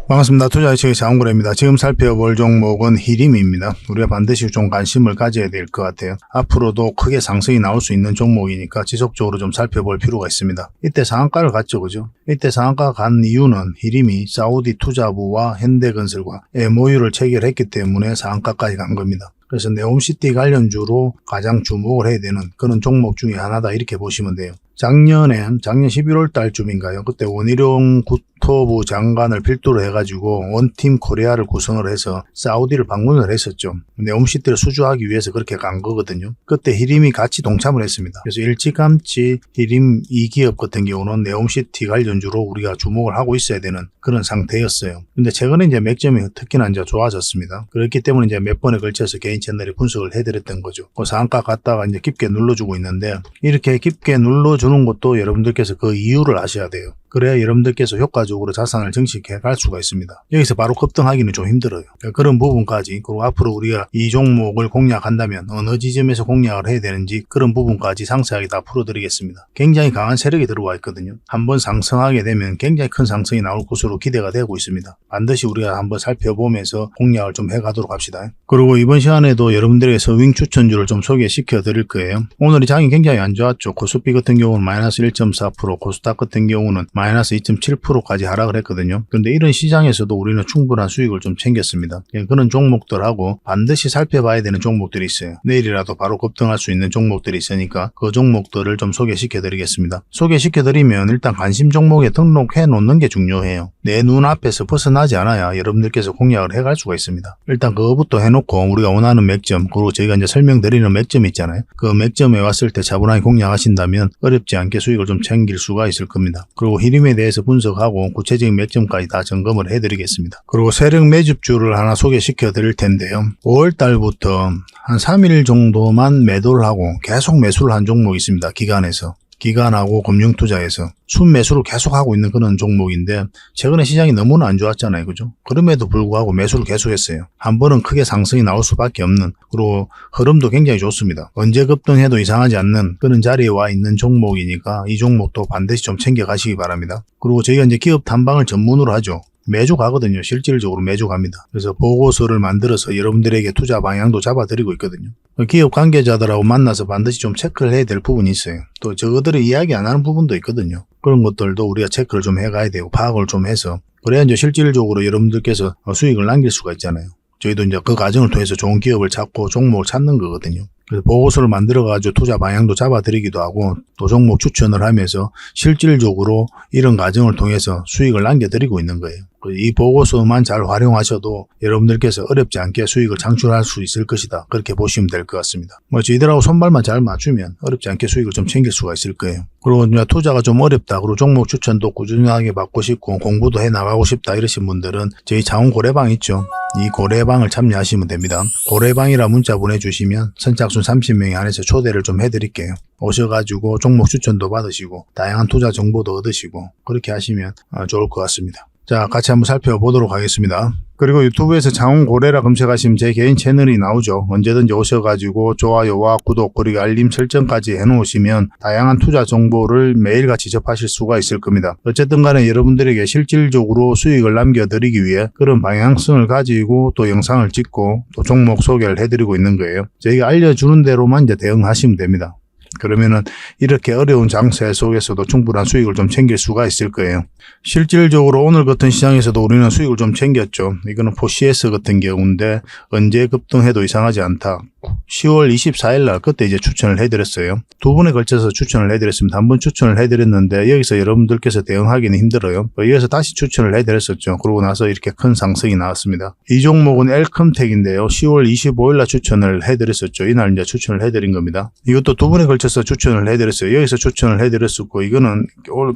반갑습니다. 투자의식의 장원구래입니다. 지금 살펴볼 종목은 히림입니다. 우리가 반드시 좀 관심을 가져야 될 것 같아요. 앞으로도 크게 상승이 나올 수 있는 종목이니까 지속적으로 좀 살펴볼 필요가 있습니다. 이때 상한가를 갔죠, 그죠? 이때 상한가 간 이유는 히림이 사우디 투자부와 현대건설과 MOU를 체결했기 때문에 상한가까지 간 겁니다. 그래서 네옴시티 관련주로 가장 주목을 해야 되는 그런 종목 중에 하나다, 이렇게 보시면 돼요. 작년 11월 달쯤인가요? 그때 원희룡 국토부 장관을 필두로 해가지고 원팀 코리아를 구성을 해서 사우디를 방문을 했었죠. 네옴시티를 수주하기 위해서 그렇게 간 거거든요. 그때 히림이 같이 동참을 했습니다. 그래서 일찌감치 히림 이 기업 같은 경우는 네옴시티 관련주로 우리가 주목을 하고 있어야 되는 그런 상태였어요. 근데 최근에 이제 맥점이 특히나 이제 좋아졌습니다. 그렇기 때문에 이제 몇 번에 걸쳐서 개인 채널에 분석을 해드렸던 거죠. 그 상한가 갔다가 이제 깊게 눌러주고 있는데, 이렇게 깊게 눌러주는 것도 여러분들께서 그 이유를 아셔야 돼요. 그래야 여러분들께서 효과적으로 자산을 증식해 갈 수가 있습니다. 여기서 바로 급등하기는 좀 힘들어요. 그런 부분까지, 그리고 앞으로 우리가 이 종목을 공략한다면 어느 지점에서 공략을 해야 되는지 그런 부분까지 상세하게 다 풀어드리겠습니다. 굉장히 강한 세력이 들어와 있거든요. 한번 상승하게 되면 굉장히 큰 상승이 나올 것으로 기대가 되고 있습니다. 반드시 우리가 한번 살펴보면서 공략을 좀 해가도록 합시다. 그리고 이번 시간에도 여러분들에게 서윙 추천주를 좀 소개시켜 드릴 거예요. 오늘이 장이 굉장히 안 좋았죠. 코스피 같은 경우는 마이너스 1.4%, 코스닥 같은 경우는 마이너스 2.7%까지 하락을 했거든요. 그런데 이런 시장에서도 우리는 충분한 수익을 좀 챙겼습니다. 그런 종목들하고 반드시 살펴봐야 되는 종목들이 있어요. 내일이라도 바로 급등할 수 있는 종목들이 있으니까 그 종목들을 좀 소개시켜 드리겠습니다. 소개시켜 드리면 일단 관심 종목에 등록해 놓는 게 중요해요. 내 눈앞에서 벗어나지 않아야 여러분들께서 공략을 해갈 수가 있습니다. 일단 그거부터 해놓고 우리가 원하는 맥점, 그리고 저희가 이제 설명드리는 맥점 있잖아요. 그 맥점에 왔을 때 차분하게 공략하신다면 어렵지 않게 수익을 좀 챙길 수가 있을 겁니다. 그리고 히림에 대해서 분석하고 구체적인 맥점까지 다 점검을 해드리겠습니다. 그리고 세력 매집주를 하나 소개시켜 드릴 텐데요. 5월 달부터 한 3일 정도만 매도를 하고 계속 매수를 한 종목이 있습니다. 기관하고 금융투자에서 순매수를 계속하고 있는 그런 종목인데, 최근에 시장이 너무나 안 좋았잖아요, 그죠? 그럼에도 불구하고 매수를 계속했어요. 한 번은 크게 상승이 나올 수밖에 없는, 그리고 흐름도 굉장히 좋습니다. 언제 급등해도 이상하지 않는 그런 자리에 와 있는 종목이니까 이 종목도 반드시 좀 챙겨가시기 바랍니다. 그리고 저희가 이제 기업 탐방을 전문으로 하죠. 매주 가거든요. 실질적으로 매주 갑니다. 그래서 보고서를 만들어서 여러분들에게 투자 방향도 잡아드리고 있거든요. 기업 관계자들하고 만나서 반드시 좀 체크를 해야 될 부분이 있어요. 또 저들이 이야기 안 하는 부분도 있거든요. 그런 것들도 우리가 체크를 좀 해가야 되고 파악을 좀 해서, 그래야 이제 실질적으로 여러분들께서 수익을 남길 수가 있잖아요. 저희도 이제 그 과정을 통해서 좋은 기업을 찾고 종목을 찾는 거거든요. 그래서 보고서를 만들어가지고 투자 방향도 잡아드리기도 하고 또 종목 추천을 하면서 실질적으로 이런 과정을 통해서 수익을 남겨드리고 있는 거예요. 이 보고서만 잘 활용하셔도 여러분들께서 어렵지 않게 수익을 창출할 수 있을 것이다, 그렇게 보시면 될 것 같습니다. 저희들하고 손발만 잘 맞추면 어렵지 않게 수익을 좀 챙길 수가 있을 거예요. 그리고 투자가 좀 어렵다, 그리고 종목 추천도 꾸준하게 받고 싶고 공부도 해 나가고 싶다 이러신 분들은 저희 자원 고래방 있죠. 이 고래방을 참여하시면 됩니다. 고래방이라 문자 보내주시면 선착순 30명에 한해서 초대를 좀 해드릴게요. 오셔가지고 종목 추천도 받으시고 다양한 투자 정보도 얻으시고 그렇게 하시면 좋을 것 같습니다. 자, 같이 한번 살펴보도록 하겠습니다. 그리고 유튜브에서 장원고래라 검색하시면 제 개인 채널이 나오죠. 언제든지 오셔가지고 좋아요와 구독 그리고 알림 설정까지 해놓으시면 다양한 투자 정보를 매일같이 접하실 수가 있을 겁니다. 어쨌든 간에 여러분들에게 실질적으로 수익을 남겨드리기 위해 그런 방향성을 가지고 또 영상을 찍고 또 종목 소개를 해드리고 있는 거예요. 저희가 알려주는 대로만 이제 대응하시면 됩니다. 그러면은 이렇게 어려운 장세 속에서도 충분한 수익을 좀 챙길 수가 있을 거예요. 실질적으로 오늘 같은 시장에서도 우리는 수익을 좀 챙겼죠. 이거는 포CS 같은 경우인데 언제 급등해도 이상하지 않다. 10월 24일 날 그때 이제 추천을 해드렸어요. 두 번에 걸쳐서 추천을 해드렸습니다. 한 번 추천을 해드렸는데 여기서 여러분들께서 대응하기는 힘들어요. 여기서 다시 추천을 해드렸었죠. 그러고 나서 이렇게 큰 상승이 나왔습니다. 이 종목은 엘컴텍인데요. 10월 25일 날 추천을 해드렸었죠. 이날 이제 추천을 해드린 겁니다. 이것도 두 번에 걸쳐서 추천을 해드렸어요. 여기서 추천을 해드렸었고, 이거는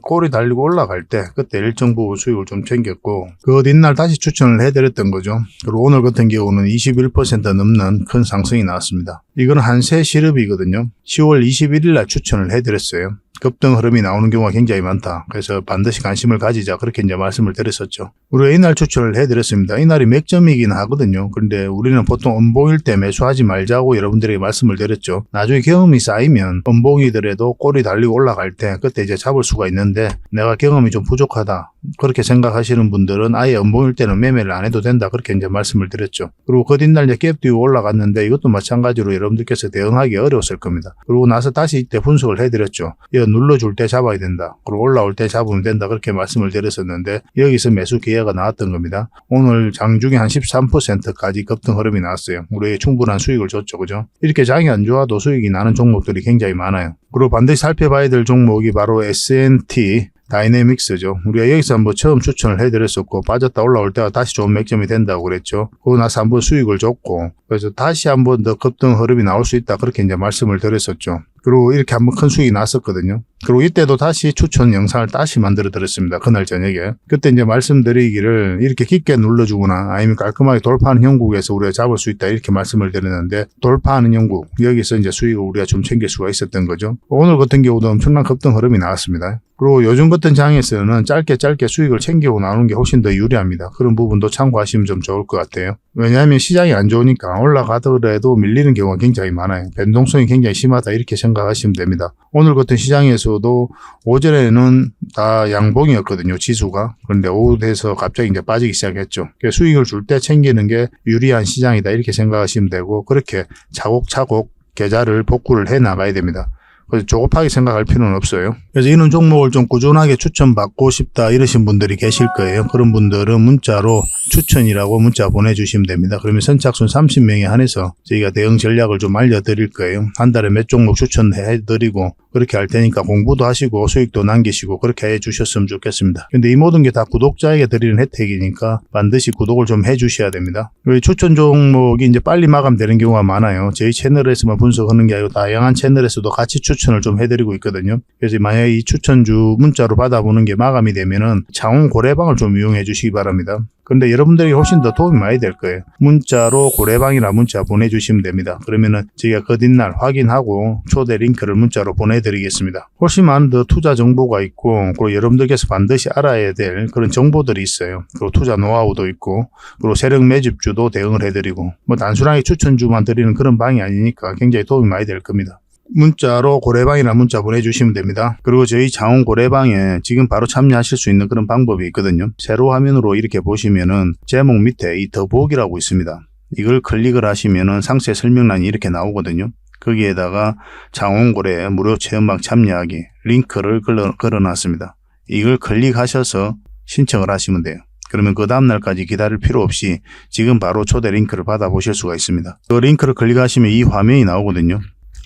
꼬리 달리고 올라갈 때 그때 일정 부분 수익을 좀 챙겼고, 그 뒷날 다시 추천을 해드렸던 거죠. 그리고 오늘 같은 경우는 21% 넘는 큰 상승이 나왔습니다. 이건 한세 시럽이거든요. 10월 21일 날 추천을 해드렸어요. 급등 흐름이 나오는 경우가 굉장히 많다. 그래서 반드시 관심을 가지자. 그렇게 이제 말씀을 드렸었죠. 우리가 이날 추천을 해드렸습니다. 이날이 맥점이긴 하거든요. 그런데 우리는 보통 음봉일 때 매수하지 말자고 여러분들에게 말씀을 드렸죠. 나중에 경험이 쌓이면 음봉이더라도 꼬리 달리고 올라갈 때 그때 이제 잡을 수가 있는데 내가 경험이 좀 부족하다. 그렇게 생각하시는 분들은 아예 음봉일 때는 매매를 안 해도 된다. 그렇게 이제 말씀을 드렸죠. 그리고 그 뒷날 이제 갭 띄고 올라갔는데 이것도 마찬가지로 여러분들께서 대응하기 어려웠을 겁니다. 그리고 나서 다시 이때 분석을 해드렸죠. 이거 눌러줄 때 잡아야 된다. 그리고 올라올 때 잡으면 된다. 그렇게 말씀을 드렸었는데 여기서 매수 기회가 나왔던 겁니다. 오늘 장중에 한 13%까지 급등 흐름이 나왔어요. 우리에게 충분한 수익을 줬죠. 그죠? 이렇게 장이 안 좋아도 수익이 나는 종목들이 굉장히 많아요. 그리고 반드시 살펴봐야 될 종목이 바로 S&T 다이내믹스죠. 우리가 여기서 한번 처음 추천을 해드렸었고 빠졌다 올라올 때가 다시 좋은 맥점이 된다고 그랬죠. 그러고 나서 한번 수익을 줬고 그래서 다시 한번 더 급등 흐름이 나올 수 있다. 그렇게 이제 말씀을 드렸었죠. 그리고 이렇게 한번 큰 수익이 났었거든요. 그리고 이때도 다시 추천 영상을 다시 만들어 드렸습니다. 그날 저녁에. 그때 이제 말씀드리기를 이렇게 깊게 눌러주거나 아니면 깔끔하게 돌파하는 형국에서 우리가 잡을 수 있다. 이렇게 말씀을 드렸는데 돌파하는 형국 여기서 이제 수익을 우리가 좀 챙길 수가 있었던 거죠. 오늘 같은 경우도 엄청난 급등 흐름이 나왔습니다. 그리고 요즘 같은 장에서는 짧게 수익을 챙기고 나오는 게 훨씬 더 유리합니다. 그런 부분도 참고하시면 좀 좋을 것 같아요. 왜냐하면 시장이 안 좋으니까 올라가더라도 밀리는 경우가 굉장히 많아요. 변동성이 굉장히 심하다 이렇게 생각하시면 됩니다. 오늘 같은 시장에서도 오전에는 다 양봉이었거든요. 지수가. 그런데 오후 돼서 갑자기 이제 빠지기 시작했죠. 수익을 줄 때 챙기는 게 유리한 시장이다 이렇게 생각하시면 되고 그렇게 차곡차곡 계좌를 복구를 해 나가야 됩니다. 그래서 조급하게 생각할 필요는 없어요. 그래서 이런 종목을 좀 꾸준하게 추천받고 싶다 이러신 분들이 계실 거예요. 그런 분들은 문자로 추천이라고 문자 보내주시면 됩니다. 그러면 선착순 30명에 한해서 저희가 대응 전략을 좀 알려드릴 거예요. 한 달에 몇 종목 추천해드리고 그렇게 할 테니까 공부도 하시고 수익도 남기시고 그렇게 해주셨으면 좋겠습니다. 근데 이 모든 게 다 구독자에게 드리는 혜택이니까 반드시 구독을 좀 해주셔야 됩니다. 추천 종목이 이제 빨리 마감되는 경우가 많아요. 저희 채널에서만 분석하는 게 아니고 다양한 채널에서도 같이 추천을 좀 해드리고 있거든요. 그래서 만약에 이 추천주 문자로 받아보는 게 마감이 되면은 창원 고래방을 좀 이용해 주시기 바랍니다. 근데 여러분들이 훨씬 더 도움이 많이 될 거예요. 문자로 고래방이나 문자 보내주시면 됩니다. 그러면은 저희가 그 뒷날 확인하고 초대 링크를 문자로 보내드리겠습니다. 훨씬 많은 더 투자 정보가 있고 그리고 여러분들께서 반드시 알아야 될 그런 정보들이 있어요. 그리고 투자 노하우도 있고 그리고 세력 매집주도 대응을 해드리고 뭐 단순하게 추천주만 드리는 그런 방이 아니니까 굉장히 도움이 많이 될 겁니다. 문자로 고래방이나 문자 보내주시면 됩니다. 그리고 저희 창원 고래방에 지금 바로 참여하실 수 있는 그런 방법이 있거든요. 세로 화면으로 이렇게 보시면은 제목 밑에 이 더보기라고 있습니다. 이걸 클릭을 하시면은 상세 설명란이 이렇게 나오거든요. 거기에다가 창원 고래 무료 체험방 참여하기 링크를 걸어놨습니다. 이걸 클릭하셔서 신청을 하시면 돼요. 그러면 그 다음날까지 기다릴 필요 없이 지금 바로 초대 링크를 받아보실 수가 있습니다. 그 링크를 클릭하시면 이 화면이 나오거든요.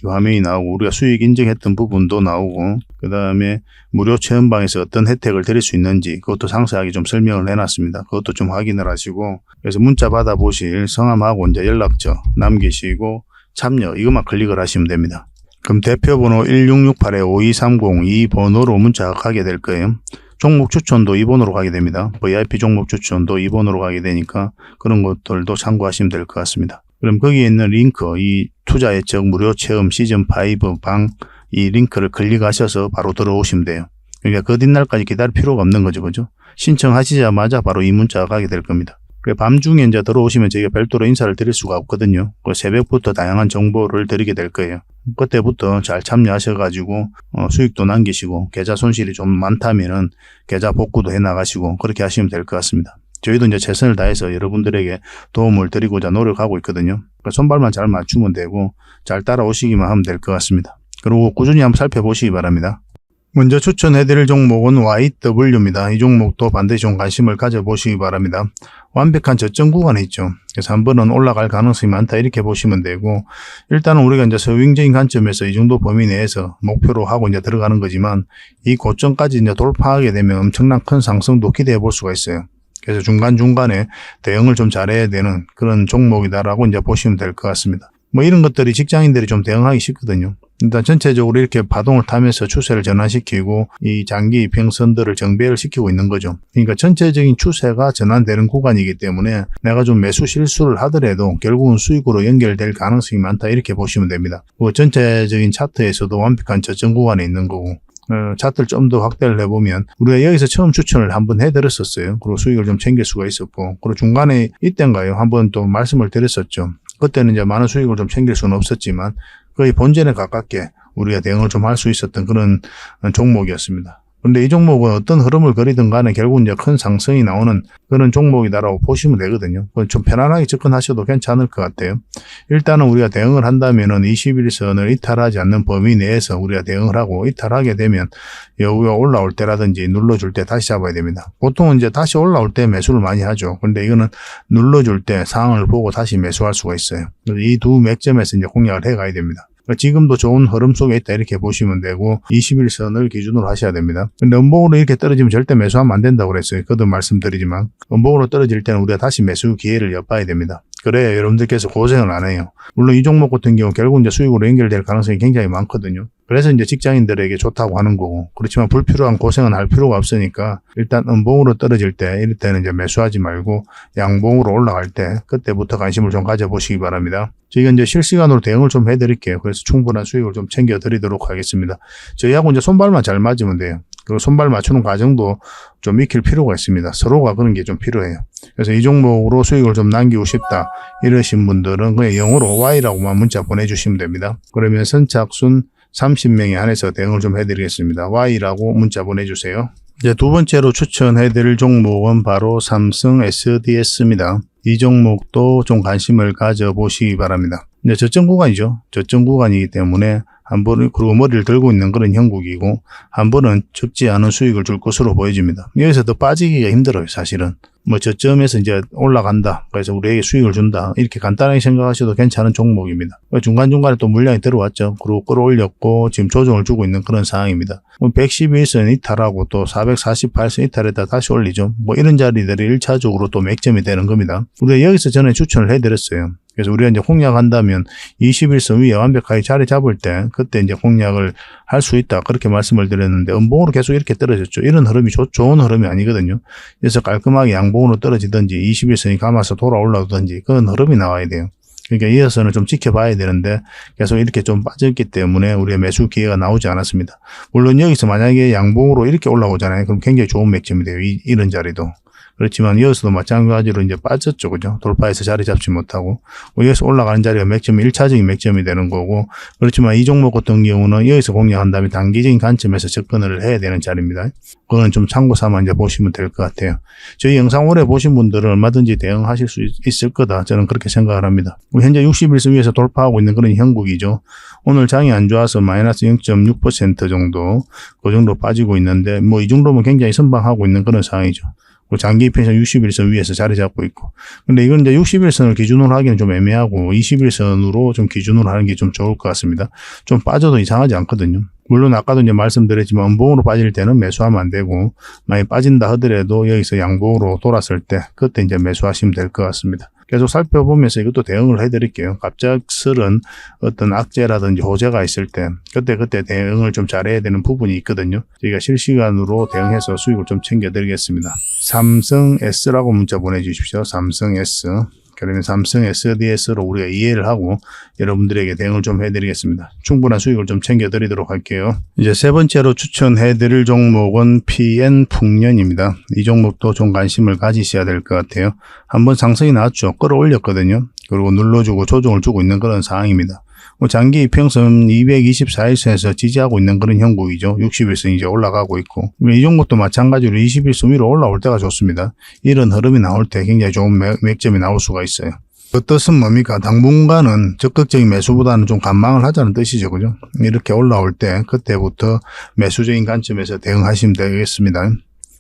화면이 나오고 우리가 수익 인증했던 부분도 나오고 그 다음에 무료 체험방에서 어떤 혜택을 드릴 수 있는지 그것도 상세하게 좀 설명을 해놨습니다. 그것도 좀 확인을 하시고 그래서 문자 받아보실 성함하고 이제 연락처 남기시고 참여 이것만 클릭을 하시면 됩니다. 그럼 대표번호 1668-5230 이 번호로 문자가 가게 될 거예요. 종목 추천도 이 번호로 가게 됩니다. VIP 종목 추천도 이 번호로 가게 되니까 그런 것들도 참고하시면 될 것 같습니다. 그럼 거기에 있는 링크, 이 투자 예측 무료 체험 시즌5 방 이 링크를 클릭하셔서 바로 들어오시면 돼요. 그러니까 그 뒷날까지 기다릴 필요가 없는 거죠. 그죠? 신청하시자마자 바로 이 문자가 가게 될 겁니다. 밤중에 이제 들어오시면 저희가 별도로 인사를 드릴 수가 없거든요. 새벽부터 다양한 정보를 드리게 될 거예요. 그때부터 잘 참여하셔가지고 수익도 남기시고 계좌 손실이 좀 많다면은 계좌 복구도 해나가시고 그렇게 하시면 될 것 같습니다. 저희도 이제 최선을 다해서 여러분들에게 도움을 드리고자 노력하고 있거든요. 손발만 잘 맞추면 되고 잘 따라오시기만 하면 될 것 같습니다. 그리고 꾸준히 한번 살펴보시기 바랍니다. 먼저 추천해드릴 종목은 YW입니다. 이 종목도 반드시 좀 관심을 가져보시기 바랍니다. 완벽한 저점 구간에 있죠. 그래서 한 번은 올라갈 가능성이 많다 이렇게 보시면 되고 일단은 우리가 이제 서윙적인 관점에서 이 정도 범위 내에서 목표로 하고 이제 들어가는 거지만 이 고점까지 이제 돌파하게 되면 엄청난 큰 상승도 기대해 볼 수가 있어요. 그래서 중간중간에 대응을 좀 잘해야 되는 그런 종목이다라고 이제 보시면 될 것 같습니다. 뭐 이런 것들이 직장인들이 좀 대응하기 쉽거든요. 일단 전체적으로 이렇게 파동을 타면서 추세를 전환시키고 이 장기 이평선들을 정배를 시키고 있는 거죠. 그러니까 전체적인 추세가 전환되는 구간이기 때문에 내가 좀 매수 실수를 하더라도 결국은 수익으로 연결될 가능성이 많다 이렇게 보시면 됩니다. 전체적인 차트에서도 완벽한 저점 구간에 있는 거고 차트를 좀 더 확대를 해보면 우리가 여기서 처음 추천을 한번 해드렸었어요. 그리고 수익을 좀 챙길 수가 있었고, 그리고 중간에 이때인가요? 한번 또 말씀을 드렸었죠. 그때는 이제 많은 수익을 좀 챙길 수는 없었지만 거의 본전에 가깝게 우리가 대응을 좀 할 수 있었던 그런 종목이었습니다. 근데 이 종목은 어떤 흐름을 그리든 간에 결국 이제 큰 상승이 나오는 그런 종목이다라고 보시면 되거든요. 좀 편안하게 접근하셔도 괜찮을 것 같아요. 일단은 우리가 대응을 한다면은 21선을 이탈하지 않는 범위 내에서 우리가 대응을 하고, 이탈하게 되면 여기가 올라올 때라든지 눌러줄 때 다시 잡아야 됩니다. 보통은 이제 다시 올라올 때 매수를 많이 하죠. 근데 이거는 눌러줄 때 상황을 보고 다시 매수할 수가 있어요. 이 두 맥점에서 이제 공략을 해 가야 됩니다. 지금도 좋은 흐름 속에 있다 이렇게 보시면 되고, 21선을 기준으로 하셔야 됩니다. 근데 음봉으로 이렇게 떨어지면 절대 매수하면 안 된다고 그랬어요. 거듭 말씀드리지만 음봉으로 떨어질 때는 우리가 다시 매수 기회를 엿봐야 됩니다. 그래야 여러분들께서 고생을 안 해요. 물론 이 종목 같은 경우 결국 이제 수익으로 연결될 가능성이 굉장히 많거든요. 그래서 이제 직장인들에게 좋다고 하는 거고, 그렇지만 불필요한 고생은 할 필요가 없으니까 일단 음봉으로 떨어질 때, 이럴 때는 이제 매수하지 말고 양봉으로 올라갈 때 그때부터 관심을 좀 가져보시기 바랍니다. 저희가 이제 실시간으로 대응을 좀 해드릴게요. 그래서 충분한 수익을 좀 챙겨드리도록 하겠습니다. 저희하고 이제 손발만 잘 맞으면 돼요. 그리고 손발 맞추는 과정도 좀 익힐 필요가 있습니다. 서로가 그런 게 좀 필요해요. 그래서 이 종목으로 수익을 좀 남기고 싶다 이러신 분들은 그냥 영어로 Y라고만 문자 보내주시면 됩니다. 그러면 선착순 30명에 한해서 대응을 좀 해드리겠습니다. Y라고 문자 보내주세요. 이제 두 번째로 추천해드릴 종목은 바로 삼성 SDS입니다. 이 종목도 좀 관심을 가져보시기 바랍니다. 이제 저점 구간이죠. 저점 구간이기 때문에 한 번은, 그리고 머리를 들고 있는 그런 형국이고, 한 번은 적지 않은 수익을 줄 것으로 보여집니다. 여기서 더 빠지기가 힘들어요, 사실은. 뭐 저점에서 이제 올라간다, 그래서 우리에게 수익을 준다, 이렇게 간단하게 생각하셔도 괜찮은 종목입니다. 중간중간에 또 물량이 들어왔죠. 그리고 끌어올렸고 지금 조정을 주고 있는 그런 상황입니다. 111선 이탈하고 또 448선 이탈했다 다시 올리죠. 뭐 이런 자리들이 1차적으로 또 맥점이 되는 겁니다. 우리가 여기서 전에 추천을 해드렸어요. 그래서 우리가 이제 공략한다면 21선 위에 완벽하게 자리 잡을 때 그때 이제 공략을 할 수 있다, 그렇게 말씀을 드렸는데 음봉으로 계속 이렇게 떨어졌죠. 이런 흐름이 좋은 흐름이 아니거든요. 그래서 깔끔하게 양봉으로 떨어지든지 21선이 감아서 돌아 올라오든지 그런 흐름이 나와야 돼요. 그러니까 이어서는 좀 지켜봐야 되는데 계속 이렇게 좀 빠졌기 때문에 우리의 매수 기회가 나오지 않았습니다. 물론 여기서 만약에 양봉으로 이렇게 올라오잖아요. 그럼 굉장히 좋은 맥점이 돼요. 이런 자리도. 그렇지만 여기서도 마찬가지로 이제 빠졌죠. 그죠? 돌파해서 자리 잡지 못하고. 여기서 올라가는 자리가 맥점이 1차적인 맥점이 되는 거고. 그렇지만 이 종목 같은 경우는 여기서 공략한 다음에 단기적인 관점에서 접근을 해야 되는 자리입니다. 그거는 좀 참고 삼아 이제 보시면 될 것 같아요. 저희 영상 오래 보신 분들은 얼마든지 대응하실 수 있을 거다, 저는 그렇게 생각을 합니다. 현재 61선 위에서 돌파하고 있는 그런 형국이죠. 오늘 장이 안 좋아서 마이너스 0.6% 정도, 그 정도 빠지고 있는데, 뭐 이 정도면 굉장히 선방하고 있는 그런 상황이죠. 장기 펜션 61선 위에서 자리 잡고 있고. 근데 이건 이제 61선을 기준으로 하기는 좀 애매하고 21선으로 좀 기준으로 하는 게 좀 좋을 것 같습니다. 좀 빠져도 이상하지 않거든요. 물론 아까도 이제 말씀드렸지만 음봉으로 빠질 때는 매수하면 안 되고, 많이 빠진다 하더라도 여기서 양봉으로 돌았을 때 그때 이제 매수하시면 될 것 같습니다. 계속 살펴보면서 이것도 대응을 해드릴게요. 갑작스런 어떤 악재라든지 호재가 있을 때 그때 대응을 좀 잘해야 되는 부분이 있거든요. 저희가 실시간으로 대응해서 수익을 좀 챙겨드리겠습니다. 삼성 S라고 문자 보내주십시오. 삼성 S. 그러면 삼성 SDS로 우리가 이해를 하고 여러분들에게 대응을 좀 해드리겠습니다. 충분한 수익을 좀 챙겨드리도록 할게요. 이제 세 번째로 추천해드릴 종목은 PN풍년입니다. 이 종목도 좀 관심을 가지셔야 될 것 같아요. 한번 상승이 나왔죠. 끌어올렸거든요. 그리고 눌러주고 조정을 주고 있는 그런 상황입니다. 장기 이평선 224일선에서 지지하고 있는 그런 형국이죠. 60일선 이제 올라가고 있고, 이 종목도 마찬가지로 21선 위로 올라올 때가 좋습니다. 이런 흐름이 나올 때 굉장히 좋은 맥점이 나올 수가 있어요. 그 뜻은 뭡니까? 당분간은 적극적인 매수보다는 좀 관망을 하자는 뜻이죠. 그죠? 이렇게 올라올 때 그때부터 매수적인 관점에서 대응하시면 되겠습니다.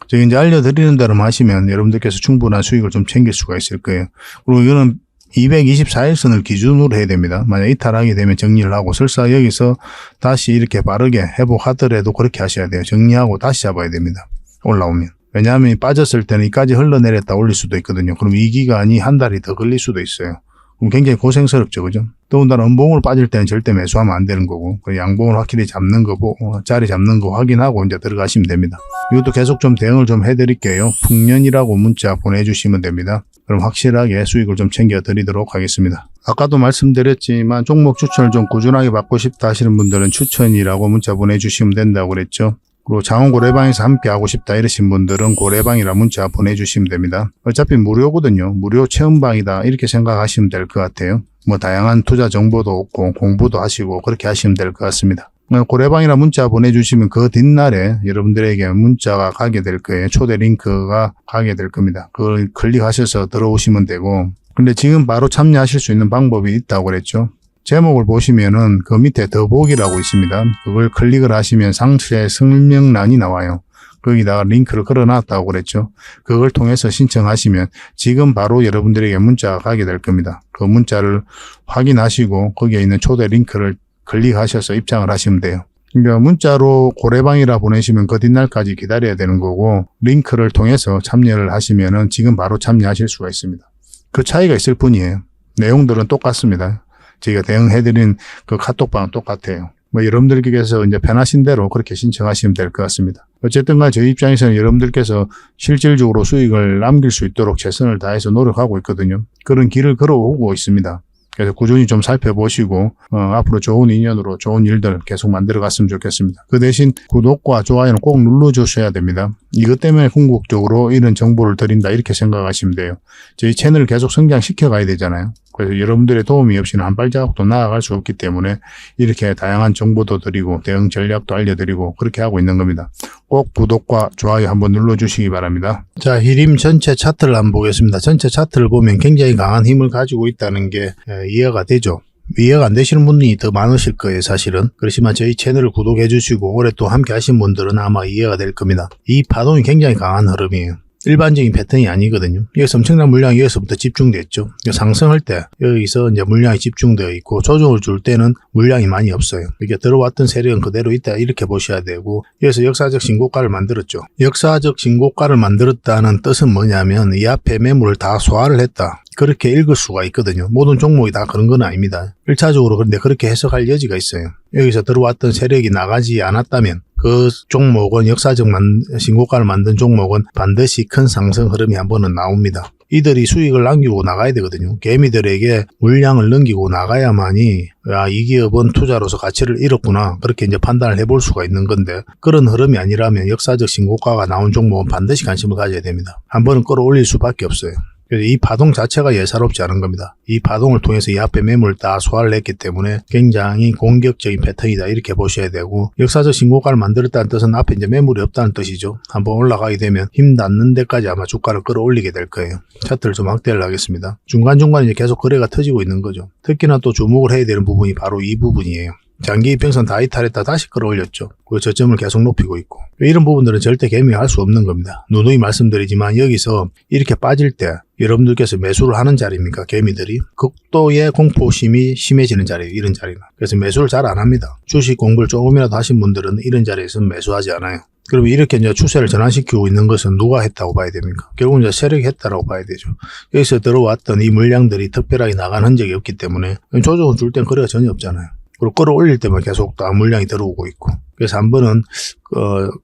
저희 이제 알려드리는 대로만 하시면 여러분들께서 충분한 수익을 좀 챙길 수가 있을 거예요. 그리고 이거는 224일선을 기준으로 해야 됩니다. 만약 이탈하게 되면 정리를 하고, 설사 여기서 다시 이렇게 빠르게 회복하더라도 그렇게 하셔야 돼요. 정리하고 다시 잡아야 됩니다. 올라오면. 왜냐하면 빠졌을 때는 이까지 흘러내렸다 올릴 수도 있거든요. 그럼 이 기간이 한 달이 더 걸릴 수도 있어요. 그럼 굉장히 고생스럽죠. 그죠? 더군다나 음봉으로 빠질 때는 절대 매수하면 안 되는 거고, 양봉을 확실히 잡는 거고, 자리 잡는 거 확인하고 이제 들어가시면 됩니다. 이것도 계속 좀 대응을 좀 해드릴게요. 풍년이라고 문자 보내주시면 됩니다. 그럼 확실하게 수익을 좀 챙겨 드리도록 하겠습니다. 아까도 말씀드렸지만 종목 추천을 좀 꾸준하게 받고 싶다 하시는 분들은 추천이라고 문자 보내주시면 된다고 그랬죠. 그리고 장원 고래방에서 함께 하고 싶다 이러신 분들은 고래방이라 문자 보내주시면 됩니다. 어차피 무료거든요. 무료 체험방이다 이렇게 생각하시면 될 것 같아요. 뭐 다양한 투자 정보도 없고 공부도 하시고 그렇게 하시면 될 것 같습니다. 고래방이라 문자 보내주시면 그 뒷날에 여러분들에게 문자가 가게 될 거예요. 초대 링크가 가게 될 겁니다. 그걸 클릭하셔서 들어오시면 되고, 근데 지금 바로 참여하실 수 있는 방법이 있다고 그랬죠. 제목을 보시면은 그 밑에 더보기라고 있습니다. 그걸 클릭을 하시면 상세 설명란이 나와요. 거기다가 링크를 걸어놨다고 그랬죠. 그걸 통해서 신청하시면 지금 바로 여러분들에게 문자가 가게 될 겁니다. 그 문자를 확인하시고 거기에 있는 초대 링크를 클릭하셔서 입장을 하시면 돼요. 그러니까 문자로 고래방이라 보내시면 그 뒷날까지 기다려야 되는 거고, 링크를 통해서 참여를 하시면은 지금 바로 참여하실 수가 있습니다. 그 차이가 있을 뿐이에요. 내용들은 똑같습니다. 저희가 대응해드린 그 카톡방은 똑같아요. 뭐 여러분들께서 이제 편하신 대로 그렇게 신청하시면 될 것 같습니다. 어쨌든 간 저희 입장에서는 여러분들께서 실질적으로 수익을 남길 수 있도록 최선을 다해서 노력하고 있거든요. 그런 길을 걸어오고 있습니다. 그래서 꾸준히 좀 살펴보시고 앞으로 좋은 인연으로 좋은 일들 계속 만들어 갔으면 좋겠습니다. 그 대신 구독과 좋아요는 꼭 눌러주셔야 됩니다. 이것 때문에 궁극적으로 이런 정보를 드린다 이렇게 생각하시면 돼요. 저희 채널을 계속 성장시켜 가야 되잖아요. 그래서 여러분들의 도움이 없이는 한 발자국도 나아갈 수 없기 때문에 이렇게 다양한 정보도 드리고 대응 전략도 알려드리고 그렇게 하고 있는 겁니다. 꼭 구독과 좋아요 한번 눌러주시기 바랍니다. 자, 히림 전체 차트를 한번 보겠습니다. 전체 차트를 보면 굉장히 강한 힘을 가지고 있다는 게 이해가 되죠. 이해가 안 되시는 분이 더 많으실 거예요, 사실은. 그렇지만 저희 채널을 구독해 주시고 올해 또 함께 하신 분들은 아마 이해가 될 겁니다. 이 파동이 굉장히 강한 흐름이에요. 일반적인 패턴이 아니거든요. 여기서 엄청난 물량이 여기서부터 집중됐죠. 상승할 때 여기서 이제 물량이 집중되어 있고, 조정을 줄 때는 물량이 많이 없어요. 이게 들어왔던 세력은 그대로 있다 이렇게 보셔야 되고, 여기서 역사적 신고가를 만들었죠. 역사적 신고가를 만들었다는 뜻은 뭐냐면 이 앞에 매물을 다 소화를 했다, 그렇게 읽을 수가 있거든요. 모든 종목이 다 그런 건 아닙니다. 1차적으로 그런데 그렇게 해석할 여지가 있어요. 여기서 들어왔던 세력이 나가지 않았다면 그 종목은 역사적 신고가를 만든 종목은 반드시 큰 상승 흐름이 한 번은 나옵니다. 이들이 수익을 남기고 나가야 되거든요. 개미들에게 물량을 넘기고 나가야만이 이 기업은 투자로서 가치를 잃었구나, 그렇게 이제 판단을 해볼 수가 있는 건데, 그런 흐름이 아니라면 역사적 신고가가 나온 종목은 반드시 관심을 가져야 됩니다. 한 번은 끌어올릴 수밖에 없어요. 그래서 이 파동 자체가 예사롭지 않은 겁니다. 이 파동을 통해서 이 앞에 매물을 다 소화를 했기 때문에 굉장히 공격적인 패턴이다 이렇게 보셔야 되고, 역사적 신고가를 만들었다는 뜻은 앞에 이제 매물이 없다는 뜻이죠. 한번 올라가게 되면 힘 닿는 데까지 아마 주가를 끌어올리게 될 거예요. 차트를 좀 확대를 하겠습니다. 중간중간에 이제 계속 거래가 터지고 있는 거죠. 특히나 또 주목을 해야 되는 부분이 바로 이 부분이에요. 장기 이평선 다 이탈했다 다시 끌어올렸죠. 그 저점을 계속 높이고 있고, 이런 부분들은 절대 개미할 수 없는 겁니다. 누누이 말씀드리지만 여기서 이렇게 빠질 때 여러분들께서 매수를 하는 자리입니까? 개미들이 극도의 공포심이 심해지는 자리예요. 이런 자리는. 그래서 매수를 잘 안 합니다. 주식 공부를 조금이라도 하신 분들은 이런 자리에서는 매수하지 않아요. 그럼 이렇게 이제 추세를 전환시키고 있는 것은 누가 했다고 봐야 됩니까? 결국은 이제 세력이 했다라고 봐야 되죠. 여기서 들어왔던 이 물량들이 특별하게 나간 흔적이 없기 때문에 조정을 줄 땐 거래가 전혀 없잖아요. 그리고 끌어올릴 때만 계속 다 물량이 들어오고 있고, 그래서 한 번은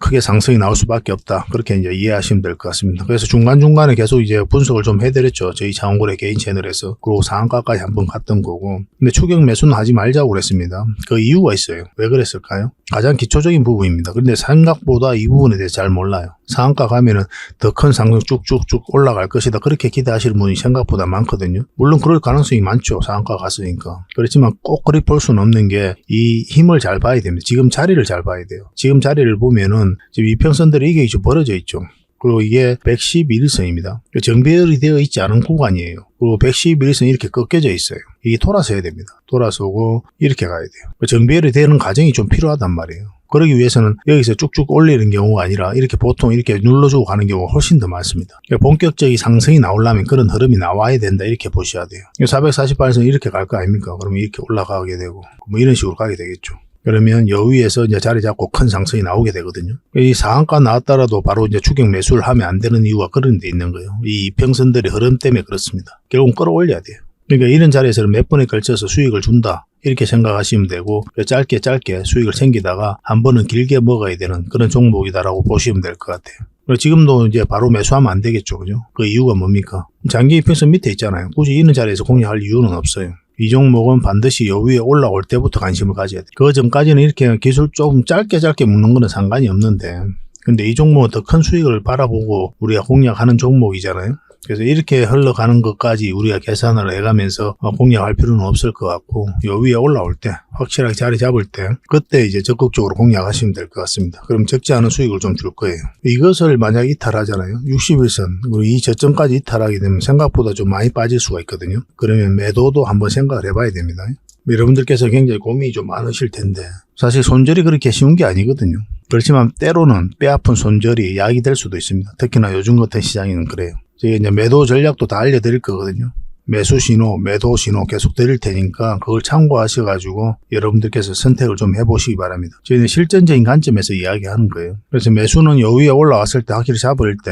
크게 상승이 나올 수밖에 없다, 그렇게 이제 이해하시면 될 것 같습니다. 그래서 중간중간에 계속 이제 분석을 좀 해드렸죠. 저희 장원고래 개인 채널에서. 그리고 상한가까지 한번 갔던 거고, 근데 추격 매수는 하지 말자고 그랬습니다. 그 이유가 있어요. 왜 그랬을까요? 가장 기초적인 부분입니다. 그런데 생각보다 이 부분에 대해서 잘 몰라요. 상한가 가면은 더 큰 상승 쭉쭉쭉 올라갈 것이다, 그렇게 기대하시는 분이 생각보다 많거든요. 물론 그럴 가능성이 많죠. 상한가 갔으니까. 그렇지만 꼭 그리 볼 수는 없는 게 이 힘을 잘 봐야 됩니다. 지금 자리를 잘 봐야 돼요. 지금 자리를 보면은 지금 이평선들이 이게 좀 벌어져 있죠. 그리고 이게 111선입니다. 정배열이 되어 있지 않은 구간이에요. 그리고 111선이 이렇게 꺾여져 있어야 이게 돌아서야 됩니다. 돌아서고 이렇게 가야 돼요. 정배열이 되는 과정이 좀 필요하단 말이에요. 그러기 위해서는 여기서 쭉쭉 올리는 경우가 아니라 이렇게 보통 이렇게 눌러주고 가는 경우가 훨씬 더 많습니다. 본격적인 상승이 나오려면 그런 흐름이 나와야 된다, 이렇게 보셔야 돼요. 448선 이렇게 갈 거 아닙니까? 그러면 이렇게 올라가게 되고 뭐 이런 식으로 가게 되겠죠. 그러면 여위에서 이제 자리 잡고 큰 상승이 나오게 되거든요. 이 상한가 나왔더라도 바로 이제 추격 매수를 하면 안 되는 이유가 그런 데 있는 거예요. 이 이평선들의 흐름 때문에 그렇습니다. 결국은 끌어올려야 돼요. 그러니까 이런 자리에서는 몇 번에 걸쳐서 수익을 준다, 이렇게 생각하시면 되고, 짧게 수익을 챙기다가 한 번은 길게 먹어야 되는 그런 종목이다라고 보시면 될 것 같아요. 그리고 지금도 이제 바로 매수하면 안 되겠죠. 그죠? 그 이유가 뭡니까? 장기 이평선 밑에 있잖아요. 굳이 있는 자리에서 공략할 이유는 없어요. 이 종목은 반드시 요 위에 올라올 때부터 관심을 가져야 돼요. 그 전까지는 이렇게 기술 조금 짧게 묶는 거는 상관이 없는데, 근데 이 종목은 더 큰 수익을 바라보고 우리가 공략하는 종목이잖아요. 그래서 이렇게 흘러가는 것까지 우리가 계산을 해가면서 공략할 필요는 없을 것 같고, 요 위에 올라올 때, 확실하게 자리 잡을 때, 그때 이제 적극적으로 공략하시면 될 것 같습니다. 그럼 적지 않은 수익을 좀 줄 거예요. 이것을 만약 이탈하잖아요. 60일선, 그리고 이 저점까지 이탈하게 되면 생각보다 좀 많이 빠질 수가 있거든요. 그러면 매도도 한번 생각을 해봐야 됩니다. 여러분들께서 굉장히 고민이 좀 많으실 텐데, 사실 손절이 그렇게 쉬운 게 아니거든요. 그렇지만 때로는 뼈아픈 손절이 약이 될 수도 있습니다. 특히나 요즘 같은 시장에는 그래요. 제가 이제 매도 전략도 다 알려드릴 거거든요. 매수 신호, 매도 신호 계속 드릴 테니까 그걸 참고하셔가지고 여러분들께서 선택을 좀 해보시기 바랍니다. 저희는 실전적인 관점에서 이야기하는 거예요. 그래서 매수는 요 위에 올라왔을 때 확실히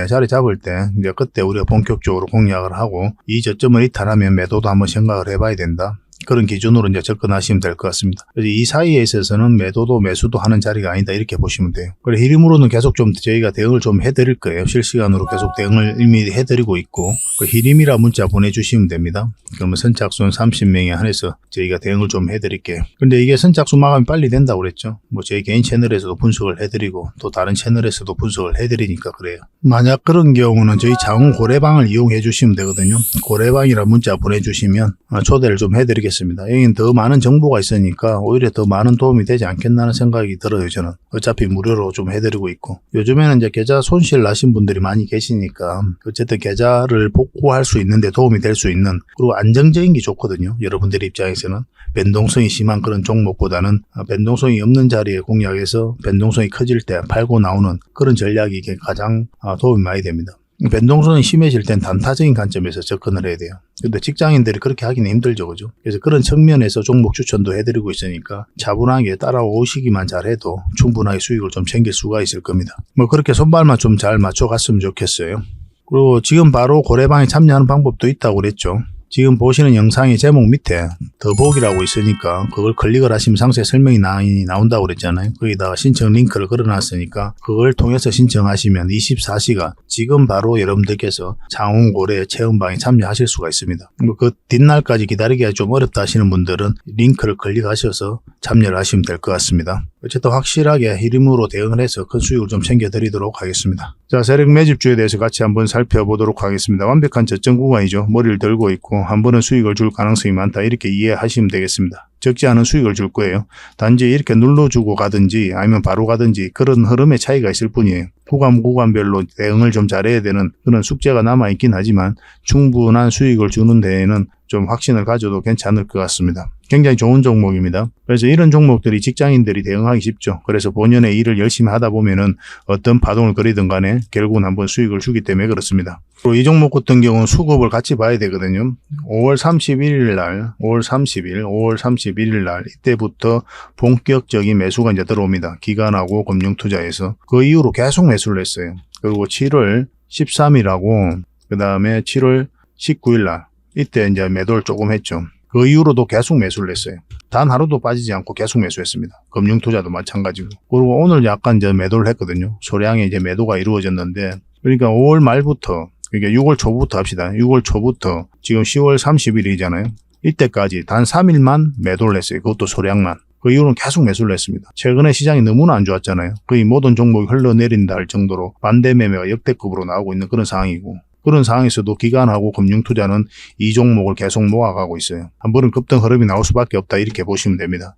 자리 잡을 때 이제 그때 우리가 본격적으로 공략을 하고 이 저점을 이탈하면 매도도 한번 생각을 해봐야 된다. 그런 기준으로 이제 접근하시면 될 것 같습니다. 그래서 이 사이에 있어서는 매도도 매수도 하는 자리가 아니다 이렇게 보시면 돼요. 그리고 히림으로는 계속 좀 저희가 대응을 좀 해드릴 거예요. 실시간으로 계속 대응을 이미 해드리고 있고 히림이라 문자 보내주시면 됩니다. 그러면 선착순 30명에 한해서 저희가 대응을 좀 해드릴게요. 근데 이게 선착순 마감이 빨리 된다고 그랬죠. 뭐 저희 개인 채널에서도 분석을 해드리고 또 다른 채널에서도 분석을 해드리니까 그래요. 만약 그런 경우는 저희 장훈 고래방을 이용해 주시면 되거든요. 고래방이라 문자 보내주시면 초대를 좀 해드리겠습니다. 여기는 더 많은 정보가 있으니까 오히려 더 많은 도움이 되지 않겠나는 생각이 들어요. 저는 어차피 무료로 좀 해드리고 있고 요즘에는 이제 계좌 손실 나신 분들이 많이 계시니까 어쨌든 계좌를 복구할 수 있는데 도움이 될 수 있는 그리고 안정적인 게 좋거든요. 여러분들 입장에서는 변동성이 심한 그런 종목보다는 변동성이 없는 자리에 공략해서 변동성이 커질 때 팔고 나오는 그런 전략이 이게 가장 도움이 많이 됩니다. 변동성이 심해질 땐 단타적인 관점에서 접근을 해야 돼요. 근데 직장인들이 그렇게 하기는 힘들죠, 그죠? 그래서 그런 측면에서 종목 추천도 해드리고 있으니까 차분하게 따라오시기만 잘해도 충분하게 수익을 좀 챙길 수가 있을 겁니다. 뭐 그렇게 손발만 좀 잘 맞춰갔으면 좋겠어요. 그리고 지금 바로 고래방에 참여하는 방법도 있다고 그랬죠. 지금 보시는 영상의 제목 밑에 더보기라고 있으니까 그걸 클릭을 하시면 상세 설명이 나온다고 그랬잖아요. 거기다가 신청 링크를 걸어놨으니까 그걸 통해서 신청하시면 24시간 지금 바로 여러분들께서 장훈고래 체험방에 참여하실 수가 있습니다. 그 뒷날까지 기다리기가 좀 어렵다 하시는 분들은 링크를 클릭하셔서 참여를 하시면 될 것 같습니다. 어쨌든 확실하게 히림으로 대응을 해서 큰 수익을 좀 챙겨드리도록 하겠습니다. 자, 세력 매집주에 대해서 같이 한번 살펴보도록 하겠습니다. 완벽한 저점 구간이죠. 머리를 들고 있고 한 번은 수익을 줄 가능성이 많다. 이렇게 이해하시면 되겠습니다. 적지 않은 수익을 줄 거예요. 단지 이렇게 눌러주고 가든지 아니면 바로 가든지 그런 흐름의 차이가 있을 뿐이에요. 구간별로 대응을 좀 잘해야 되는 그런 숙제가 남아있긴 하지만 충분한 수익을 주는 데에는 좀 확신을 가져도 괜찮을 것 같습니다. 굉장히 좋은 종목입니다. 그래서 이런 종목들이 직장인들이 대응하기 쉽죠. 그래서 본연의 일을 열심히 하다 보면은 어떤 파동을 그리든 간에 결국은 한번 수익을 주기 때문에 그렇습니다. 그리고 이 종목 같은 경우는 수급을 같이 봐야 되거든요. 5월 31일 날 이때부터 본격적인 매수가 이제 들어옵니다. 기관하고 금융투자에서 그 이후로 계속 매수를 했어요. 그리고 7월 13일하고 그 다음에 7월 19일 날 이때 이제 매도를 조금 했죠. 그 이후로도 계속 매수를 했어요. 단 하루도 빠지지 않고 계속 매수했습니다. 금융투자도 마찬가지고. 그리고 오늘 약간 이제 매도를 했거든요. 소량의 이제 매도가 이루어졌는데, 그러니까 5월 말부터, 그러니까 6월 초부터 합시다. 6월 초부터 지금 10월 30일이잖아요. 이때까지 단 3일만 매도를 했어요. 그것도 소량만. 그 이후로는 계속 매수를 했습니다. 최근에 시장이 너무나 안 좋았잖아요. 거의 모든 종목이 흘러내린다 할 정도로 반대 매매가 역대급으로 나오고 있는 그런 상황이고, 그런 상황에서도 기관하고 금융투자는 이 종목을 계속 모아가고 있어요. 한 번은 급등 흐름이 나올 수밖에 없다 이렇게 보시면 됩니다.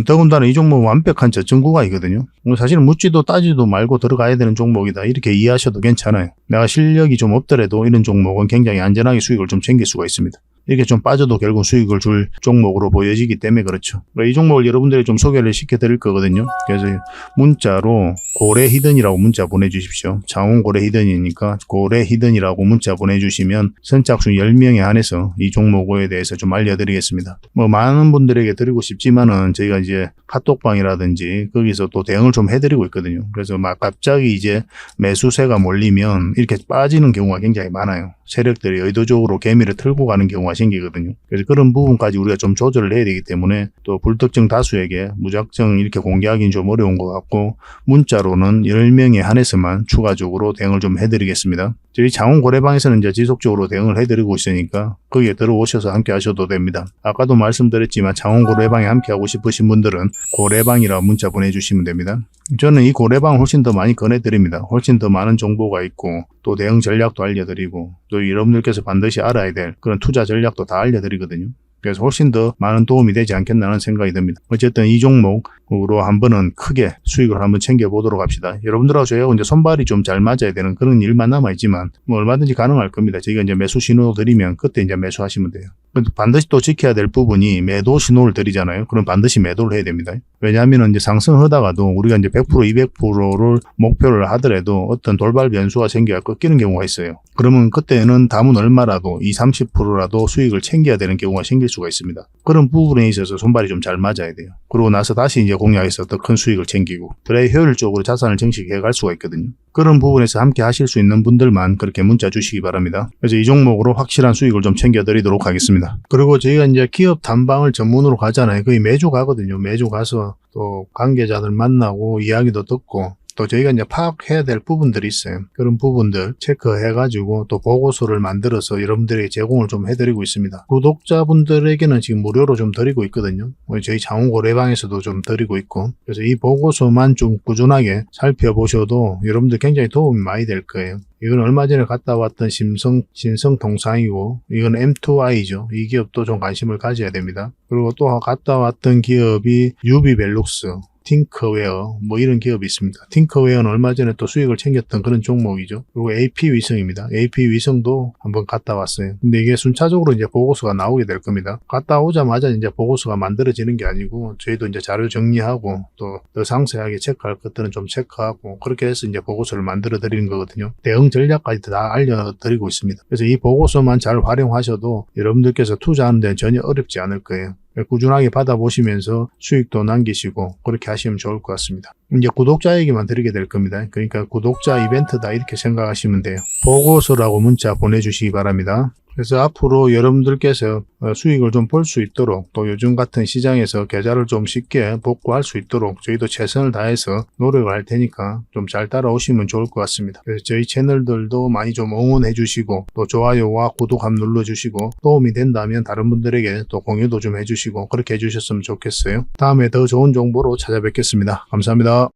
더군다나 이 종목은 완벽한 저점 구간이거든요. 사실은 묻지도 따지도 말고 들어가야 되는 종목이다 이렇게 이해하셔도 괜찮아요. 내가 실력이 좀 없더라도 이런 종목은 굉장히 안전하게 수익을 좀 챙길 수가 있습니다. 이렇게 좀 빠져도 결국 수익을 줄 종목으로 보여지기 때문에 그렇죠. 이 종목을 여러분들이 좀 소개를 시켜드릴 거거든요. 그래서 문자로 고래 히든이라고 문자 보내주십시오. 장훈 고래 히든이니까 고래 히든이라고 문자 보내주시면 선착순 10명에 한해서 이 종목에 대해서 좀 알려드리겠습니다. 뭐 많은 분들에게 드리고 싶지만은 저희가 이제 카톡방이라든지 거기서 또 대응을 좀 해드리고 있거든요. 그래서 막 갑자기 이제 매수세가 몰리면 이렇게 빠지는 경우가 굉장히 많아요. 세력들이 의도적으로 개미를 틀고 가는 경우가 생기거든요. 그래서 그런 부분까지 우리가 좀 조절을 해야 되기 때문에 또 불특정 다수에게 무작정 이렇게 공개하기는 좀 어려운 것 같고, 문자로는 10명에 한해서만 추가적으로 대응을 좀 해드리겠습니다. 저희 창원 고래방에서는 이제 지속적으로 대응을 해드리고 있으니까 거기에 들어오셔서 함께 하셔도 됩니다. 아까도 말씀드렸지만 창원 고래방에 함께 하고 싶으신 분들은 고래방이라 문자 보내주시면 됩니다. 저는 이 고래방을 훨씬 더 많이 권해드립니다. 훨씬 더 많은 정보가 있고 또 대응 전략도 알려드리고 또 여러분들께서 반드시 알아야 될 그런 투자 전략도 다 알려드리거든요. 그래서 훨씬 더 많은 도움이 되지 않겠나는 생각이 듭니다. 어쨌든 이 종목으로 한번은 크게 수익을 한번 챙겨보도록 합시다. 여러분들하고 저희하고 이제 손발이 좀 잘 맞아야 되는 그런 일만 남아있지만 뭐 얼마든지 가능할 겁니다. 저희가 이제 매수 신호 드리면 그때 이제 매수하시면 돼요. 반드시 또 지켜야 될 부분이 매도 신호를 드리잖아요. 그럼 반드시 매도를 해야 됩니다. 왜냐하면 이제 상승하다가도 우리가 이제 100% 200%를 목표를 하더라도 어떤 돌발 변수가 생겨야 꺾이는 경우가 있어요. 그러면 그때는 담은 얼마라도 20, 30%라도 수익을 챙겨야 되는 경우가 생길 수가 있습니다. 그런 부분에 있어서 손발이 좀 잘 맞아야 돼요. 그러고 나서 다시 이제 공략해서 더 큰 수익을 챙기고 그래야 효율적으로 자산을 증식해 갈 수가 있거든요. 그런 부분에서 함께 하실 수 있는 분들만 그렇게 문자 주시기 바랍니다. 그래서 이 종목으로 확실한 수익을 좀 챙겨드리도록 하겠습니다. 그리고 저희가 이제 기업 탐방을 전문으로 가잖아요. 거의 매주 가거든요. 매주 가서 또 관계자들 만나고 이야기도 듣고 또 저희가 이제 파악해야 될 부분들이 있어요. 그런 부분들 체크해가지고 또 보고서를 만들어서 여러분들에게 제공을 좀 해드리고 있습니다. 구독자분들에게는 지금 무료로 좀 드리고 있거든요. 저희 창원 고래방에서도 좀 드리고 있고, 그래서 이 보고서만 좀 꾸준하게 살펴보셔도 여러분들 굉장히 도움이 많이 될 거예요. 이건 얼마 전에 갔다 왔던 신성통상이고 이건 M2I죠. 이 기업도 좀 관심을 가져야 됩니다. 그리고 또 갔다 왔던 기업이 유비벨룩스, 팅커웨어 뭐 이런 기업이 있습니다. 팅커웨어는 얼마 전에 또 수익을 챙겼던 그런 종목이죠. 그리고 AP위성입니다. AP위성도 한번 갔다 왔어요. 근데 이게 순차적으로 이제 보고서가 나오게 될 겁니다. 갔다 오자마자 이제 보고서가 만들어지는 게 아니고 저희도 이제 자료 정리하고 또 더 상세하게 체크할 것들은 좀 체크하고 그렇게 해서 이제 보고서를 만들어 드리는 거거든요. 대응 전략까지 다 알려드리고 있습니다. 그래서 이 보고서만 잘 활용하셔도 여러분들께서 투자하는 데는 전혀 어렵지 않을 거예요. 꾸준하게 받아보시면서 수익도 남기시고 그렇게 하시면 좋을 것 같습니다. 이제 구독자에게만 드리게 될 겁니다. 그러니까 구독자 이벤트다 이렇게 생각하시면 돼요. 보고서라고 문자 보내주시기 바랍니다. 그래서 앞으로 여러분들께서 수익을 좀 볼 수 있도록 또 요즘 같은 시장에서 계좌를 좀 쉽게 복구할 수 있도록 저희도 최선을 다해서 노력을 할 테니까 좀 잘 따라오시면 좋을 것 같습니다. 그래서 저희 채널들도 많이 좀 응원해 주시고 또 좋아요와 구독 한번 눌러주시고 도움이 된다면 다른 분들에게 또 공유도 좀 해주시고 그렇게 해주셨으면 좋겠어요. 다음에 더 좋은 정보로 찾아뵙겠습니다. 감사합니다.